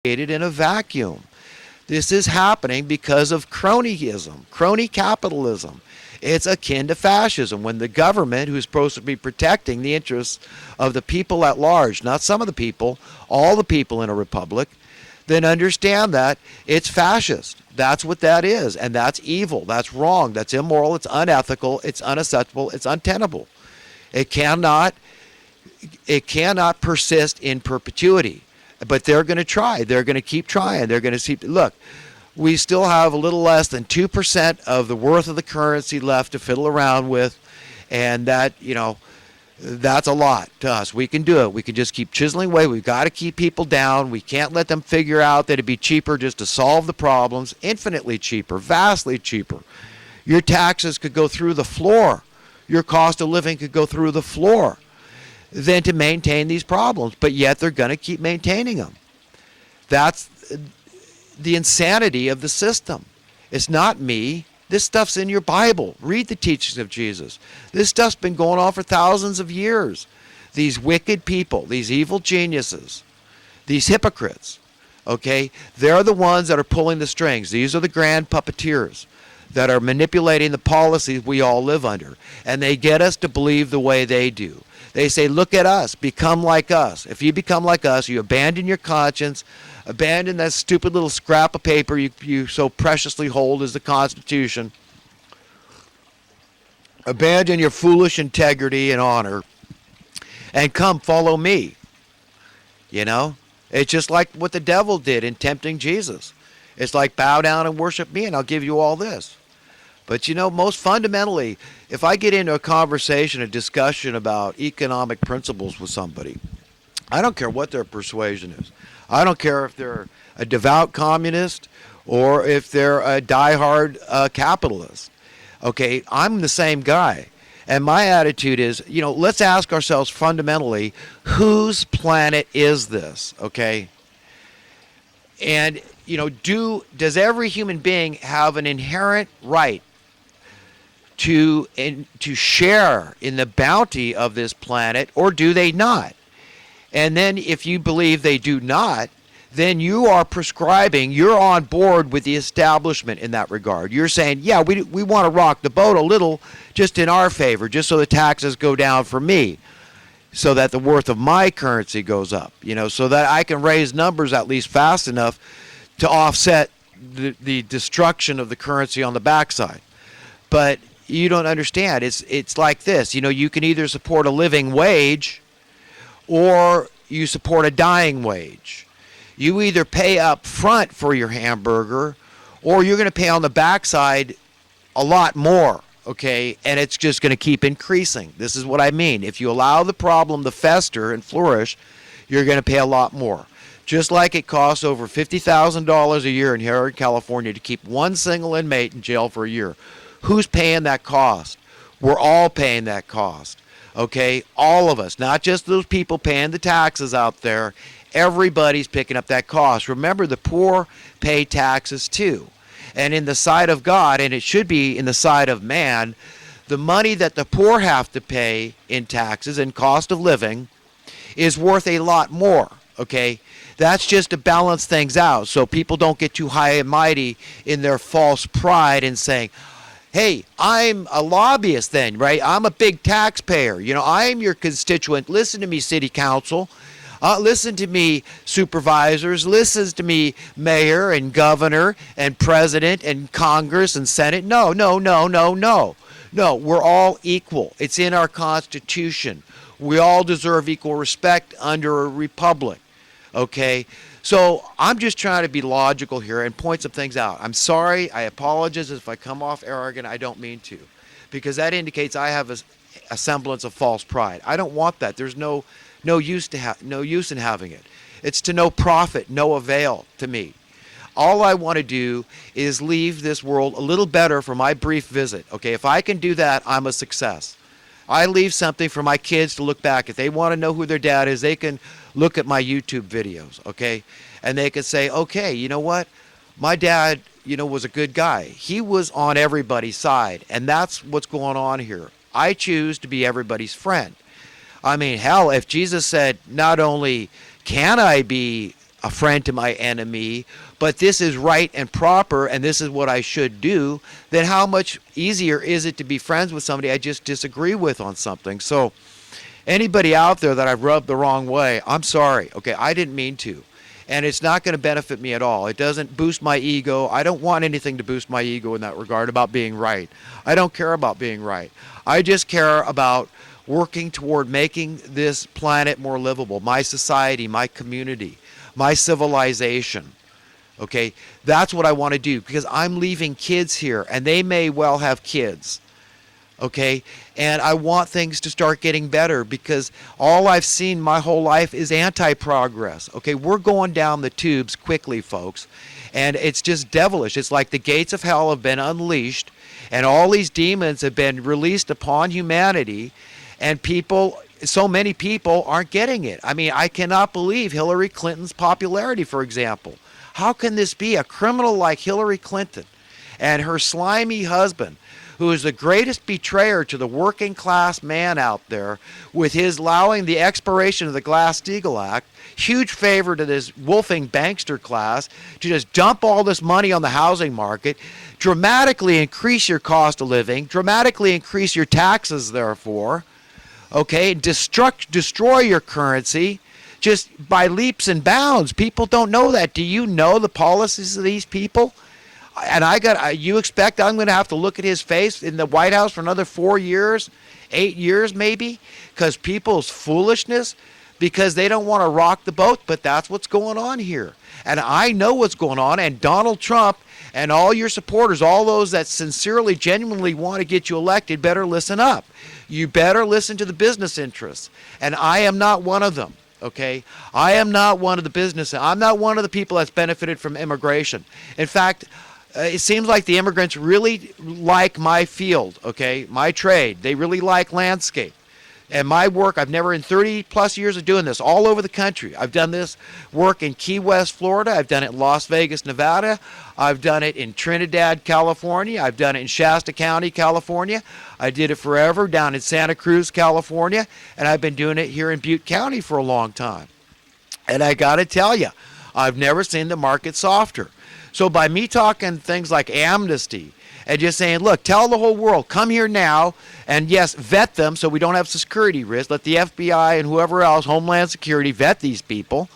created in a vacuum. This is happening because of cronyism, crony capitalism. It's akin to fascism when the government, who's supposed to be protecting the interests of the people at large, not some of the people, all the people in a republic, then understand that it's fascist. That's what that is, and that's evil, that's wrong, that's immoral, it's unethical, it's unacceptable, it's untenable. It cannot persist in perpetuity. But they're going to try. They're going to keep trying. They're going to see. Look, we still have a little less than 2% of the worth of the currency left to fiddle around with, and that, that's a lot to us. We can do it. We can just keep chiseling away. We've got to keep people down. We can't let them figure out that it'd be cheaper just to solve the problems. Infinitely cheaper, vastly cheaper. Your taxes could go through the floor. Your cost of living could go through the floor than to maintain these problems. But yet they're going to keep maintaining them. That's the insanity of the system. It's not me. This stuff's in your Bible. Read the teachings of Jesus. This stuff's been going on for thousands of years. These wicked people, these evil geniuses, these hypocrites, okay, they're the ones that are pulling the strings. These are the grand puppeteers that are manipulating the policies we all live under. And they get us to believe the way they do. They say, look at us, become like us. If you become like us, you abandon your conscience, abandon that stupid little scrap of paper you so preciously hold as the Constitution. Abandon your foolish integrity and honor and come follow me. It's just like what the devil did in tempting Jesus. It's like bow down and worship me and I'll give you all this. But most fundamentally, if I get into a conversation, a discussion about economic principles with somebody, I don't care what their persuasion is. I don't care if they're a devout communist or if they're a diehard capitalist. Okay, I'm the same guy. And my attitude is, let's ask ourselves fundamentally, whose planet is this? Okay? And, does every human being have an inherent right to share in the bounty of this planet, or do they not? And then if you believe they do not, then you are prescribing, you're on board with the establishment in that regard. You're saying, yeah, we want to rock the boat a little just in our favor, just so the taxes go down for me, so that the worth of my currency goes up, so that I can raise numbers at least fast enough to offset the destruction of the currency on the backside. But you don't understand. It's like this. You can either support a living wage or you support a dying wage. You either pay up front for your hamburger or you're going to pay on the backside a lot more, okay? And it's just going to keep increasing. This is what I mean. If you allow the problem to fester and flourish, you're going to pay a lot more. Just like it costs over $50,000 a year in here in California to keep one single inmate in jail for a year. Who's paying that cost? We're all paying that cost, okay? All of us, not just those people paying the taxes out there. Everybody's picking up that cost. Remember, the poor pay taxes too. And in the sight of God, and it should be in the sight of man, the money that the poor have to pay in taxes and cost of living is worth a lot more, okay? That's just to balance things out so people don't get too high and mighty in their false pride and saying, hey, I'm a lobbyist then, right? I'm a big taxpayer. I'm your constituent. Listen to me, city council. Listen to me, supervisors. Listen to me, mayor and governor and president and Congress and Senate. No. No, we're all equal. It's in our Constitution. We all deserve equal respect under a republic, okay? So I'm just trying to be logical here and point some things out. I'm sorry. I apologize if I come off arrogant. I don't mean to, because that indicates I have a semblance of false pride. I don't want that. There's no use in having it. It's to no profit, no avail to me. All I want to do is leave this world a little better for my brief visit. Okay, if I can do that, I'm a success. I leave something for my kids to look back. If they want to know who their dad is, they can look at my YouTube videos, okay? And they can say, okay, you know what? My dad, was a good guy. He was on everybody's side, and that's what's going on here. I choose to be everybody's friend. I mean, hell, if Jesus said, not only can I be a friend to my enemy, but this is right and proper and this is what I should do, then how much easier is it to be friends with somebody I just disagree with on something? So anybody out there that I've rubbed the wrong way, I'm sorry. Okay, I didn't mean to. And it's not going to benefit me at all. It doesn't boost my ego. I don't want anything to boost my ego in that regard about being right. I don't care about being right. I just care about working toward making this planet more livable, my society, my community, my civilization. Okay, that's what I want to do because I'm leaving kids here and they may well have kids. Okay, and I want things to start getting better because all I've seen my whole life is anti-progress. Okay, we're going down the tubes quickly, folks, and it's just devilish. It's like the gates of hell have been unleashed and all these demons have been released upon humanity, and people, so many people aren't getting it. I mean, I cannot believe Hillary Clinton's popularity, for example. How can this be? A criminal like Hillary Clinton and her slimy husband, who is the greatest betrayer to the working class man out there with his allowing the expiration of the Glass-Steagall Act, huge favor to this wolfing bankster class to just dump all this money on the housing market, dramatically increase your cost of living, dramatically increase your taxes therefore, okay, destroy your currency just by leaps and bounds. People don't know that. Do you know the policies of these people? And you expect I'm going to have to look at his face in the White House for another 4 years, 8 years maybe, because people's foolishness, because they don't want to rock the boat, but that's what's going on here. And I know what's going on, and Donald Trump and all your supporters, all those that sincerely, genuinely want to get you elected, better listen up. You better listen to the business interests, and I am not one of them. Okay, I am not one of the business. I'm not one of the people that's benefited from immigration. In fact, it seems like the immigrants really like my field, okay, my trade. They really like landscape. And my work, I've never, in 30 plus years of doing this, all over the country. I've done this work in Key West, Florida. I've done it in Las Vegas, Nevada. I've done it in Trinidad, California. I've done it in Shasta County, California. I did it forever down in Santa Cruz, California. And I've been doing it here in Butte County for a long time. And I got to tell you, I've never seen the market softer. So by me talking things like amnesty and just saying, look, tell the whole world, come here now, and yes, vet them so we don't have security risk. Let the FBI and whoever else, Homeland Security, vet these people.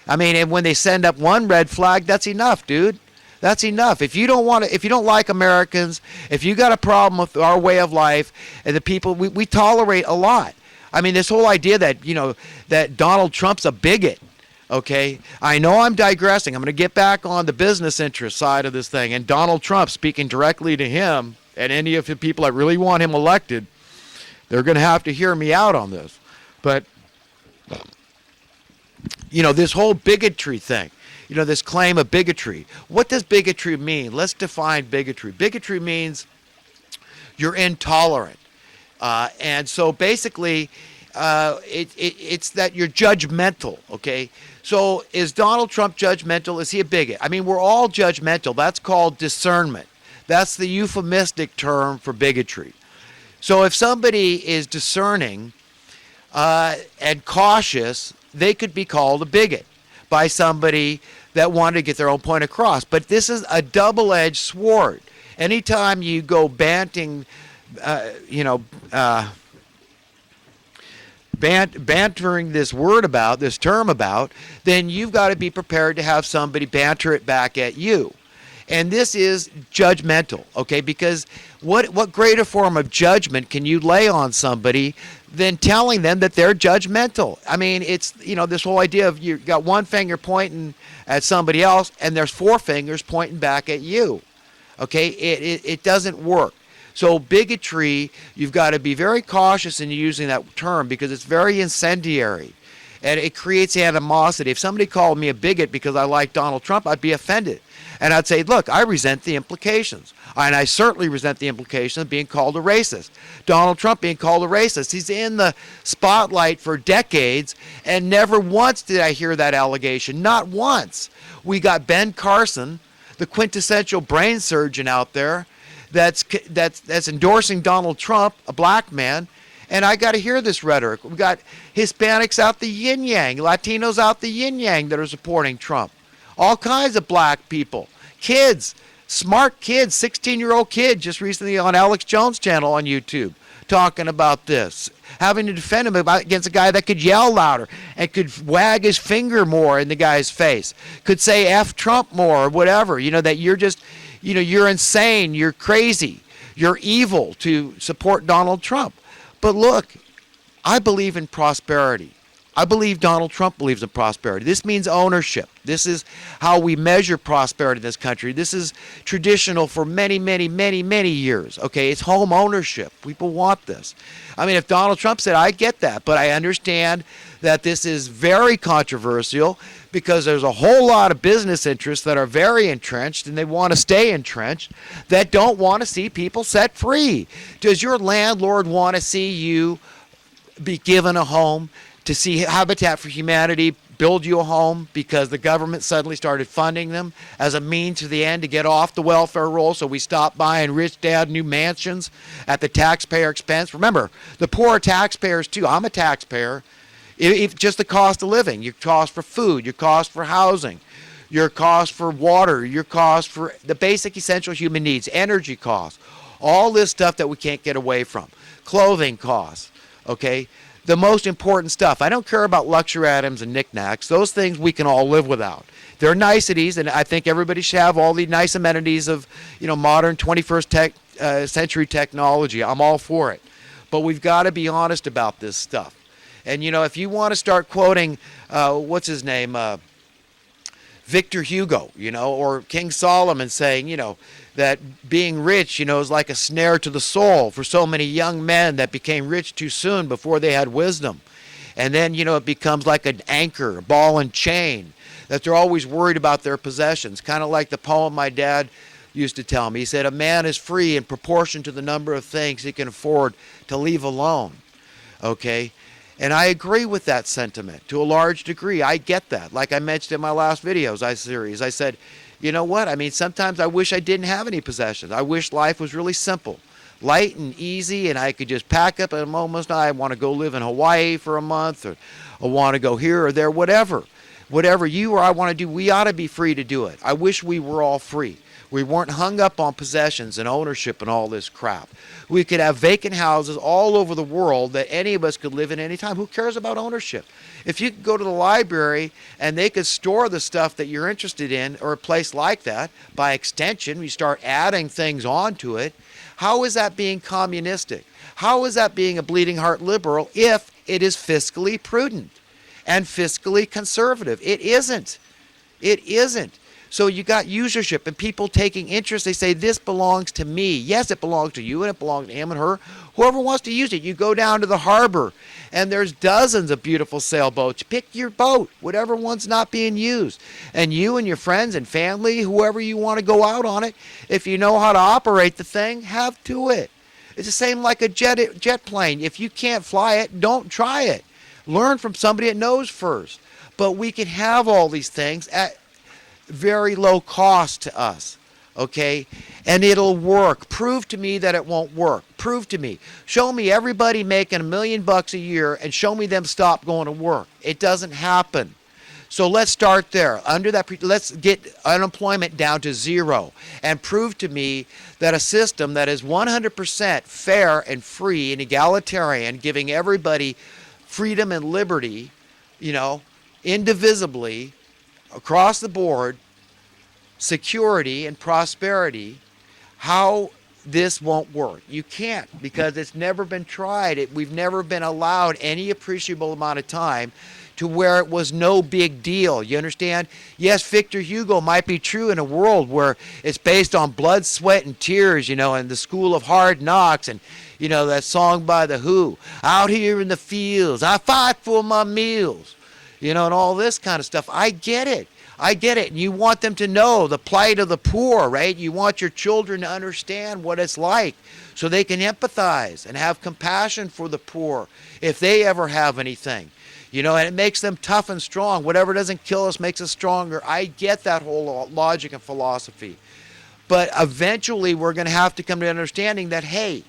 I mean, and when they send up one red flag, that's enough, dude. That's enough. If you don't want to, if you don't like Americans, if you got a problem with our way of life and the people, we tolerate a lot. I mean, this whole idea that, you know, that Donald Trump's a bigot. Okay, I know I'm digressing. I'm going to get back on the business interest side of this thing. And Donald Trump, speaking directly to him and any of the people that really want him elected, they're going to have to hear me out on this. But, you know, this whole bigotry thing, you know, this claim of bigotry. What does bigotry mean? Let's define bigotry. Bigotry means you're intolerant. And so basically, it's that you're judgmental, okay? So is Donald Trump judgmental? Is he a bigot? I mean, we're all judgmental. That's called discernment. That's the euphemistic term for bigotry. So if somebody is discerning and cautious, they could be called a bigot by somebody that wanted to get their own point across. But this is a double-edged sword. Anytime you go bantering this term about, then you've got to be prepared to have somebody banter it back at you. And this is judgmental, okay? Because what greater form of judgment can you lay on somebody than telling them that they're judgmental? I mean, it's, you know, this whole idea of you got one finger pointing at somebody else and there's four fingers pointing back at you, okay? It doesn't work. So bigotry, you've got to be very cautious in using that term because it's very incendiary and it creates animosity. If somebody called me a bigot because I like Donald Trump, I'd be offended. And I'd say, look, I resent the implications. And I certainly resent the implication of being called a racist. Donald Trump being called a racist. He's in the spotlight for decades and never once did I hear that allegation. Not once. We got Ben Carson, the quintessential brain surgeon out there, that's endorsing Donald Trump, a black man, And I got to hear this rhetoric. We got Hispanics out the yin yang, Latinos out the yin yang that are supporting Trump. All kinds of black people, kids, smart kids, 16-year-old kid just recently on Alex Jones' channel on YouTube talking about this, having to defend him against a guy that could yell louder and could wag his finger more in the guy's face, could say F Trump more or whatever, that you're just, you're insane, you're crazy, you're evil to support Donald Trump. But look, I believe in prosperity. I believe Donald Trump believes in prosperity. This means ownership. This is how we measure prosperity in this country. This is traditional for many, many, many, many years. Okay, it's home ownership. People want this. I mean, if Donald Trump said, I get that, but I understand that this is very controversial because there's a whole lot of business interests that are very entrenched and they want to stay entrenched that don't want to see people set free. Does your landlord want to see you be given a home? To see Habitat for Humanity build you a home because the government suddenly started funding them as a means to the end to get off the welfare roll, so we stopped buying rich dad new mansions at the taxpayer expense. Remember, the poor are taxpayers too. I'm a taxpayer. If just the cost of living, your cost for food, your cost for housing, your cost for water, your cost for the basic essential human needs, energy costs, all this stuff that we can't get away from, clothing costs, okay? The most important stuff. I don't care about luxury items and knickknacks. Those things we can all live without. They're niceties, and I think everybody should have all the nice amenities of, modern 21st century technology. I'm all for it. But we've got to be honest about this stuff. And, if you want to start quoting, what's his name, Victor Hugo, or King Solomon saying, that being rich, is like a snare to the soul for so many young men that became rich too soon before they had wisdom. And then, it becomes like an anchor, a ball and chain, that they're always worried about their possessions. Kind of like the poem my dad used to tell me. He said, a man is free in proportion to the number of things he can afford to leave alone. Okay? And I agree with that sentiment to a large degree. I get that. Like I mentioned in my last videos series, I said, you know what? I mean, sometimes I wish I didn't have any possessions. I wish life was really simple, light and easy, and I could just pack up and almost, I want to go live in Hawaii for a month, or I want to go here or there, whatever. Whatever you or I want to do, we ought to be free to do it. I wish we were all free. We weren't hung up on possessions and ownership and all this crap. We could have vacant houses all over the world that any of us could live in any time. Who cares about ownership? If you could go to the library and they could store the stuff that you're interested in, or a place like that, by extension, we start adding things onto it, how is that being communistic? How is that being a bleeding heart liberal if it is fiscally prudent and fiscally conservative? It isn't. It isn't. So you got usership and people taking interest. They say, this belongs to me. Yes, it belongs to you and it belongs to him and her. Whoever wants to use it. You go down to the harbor and there's dozens of beautiful sailboats. Pick your boat, whatever one's not being used. And you and your friends and family, whoever you want to go out on it, if you know how to operate the thing, have to it. It's the same like a jet plane. If you can't fly it, don't try it. Learn from somebody that knows first. But we can have all these things at very low cost to us, okay? And it'll work. Prove to me that it won't work. Prove to me. Show me everybody making $1 million a year and show me them stop going to work. It doesn't happen. So let's start there. Under that, let's get unemployment down to zero and prove to me that a system that is 100% fair and free and egalitarian, giving everybody freedom and liberty, indivisibly, across the board, security and prosperity, how this won't work. You can't, because it's never been tried. We've never been allowed any appreciable amount of time to where it was no big deal. You understand? Yes, Victor Hugo might be true in a world where it's based on blood, sweat, and tears, and the school of hard knocks, and that song by The Who, out here in the fields, I fight for my meals. And all this kind of stuff. I get it. And you want them to know the plight of the poor, right? You want your children to understand what it's like so they can empathize and have compassion for the poor if they ever have anything. And it makes them tough and strong. Whatever doesn't kill us makes us stronger. I get that whole logic and philosophy. But eventually we're going to have to come to an understanding that, hey,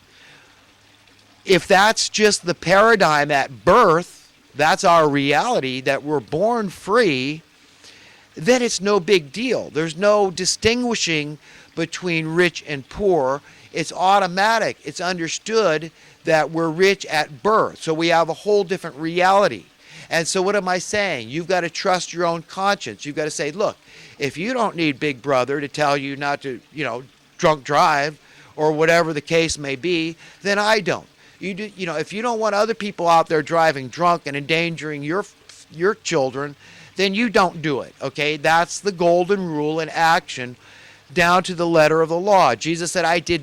If that's just the paradigm at birth, that's our reality, that we're born free, then it's no big deal. There's no distinguishing between rich and poor. It's automatic. It's understood that we're rich at birth. So we have a whole different reality. And so what am I saying? You've got to trust your own conscience. You've got to say, look, if you don't need Big Brother to tell you not to, drunk drive or whatever the case may be, then I don't. If you don't want other people out there driving drunk and endangering your children, then you don't do it, okay? That's the golden rule in action down to the letter of the law. Jesus said, I did not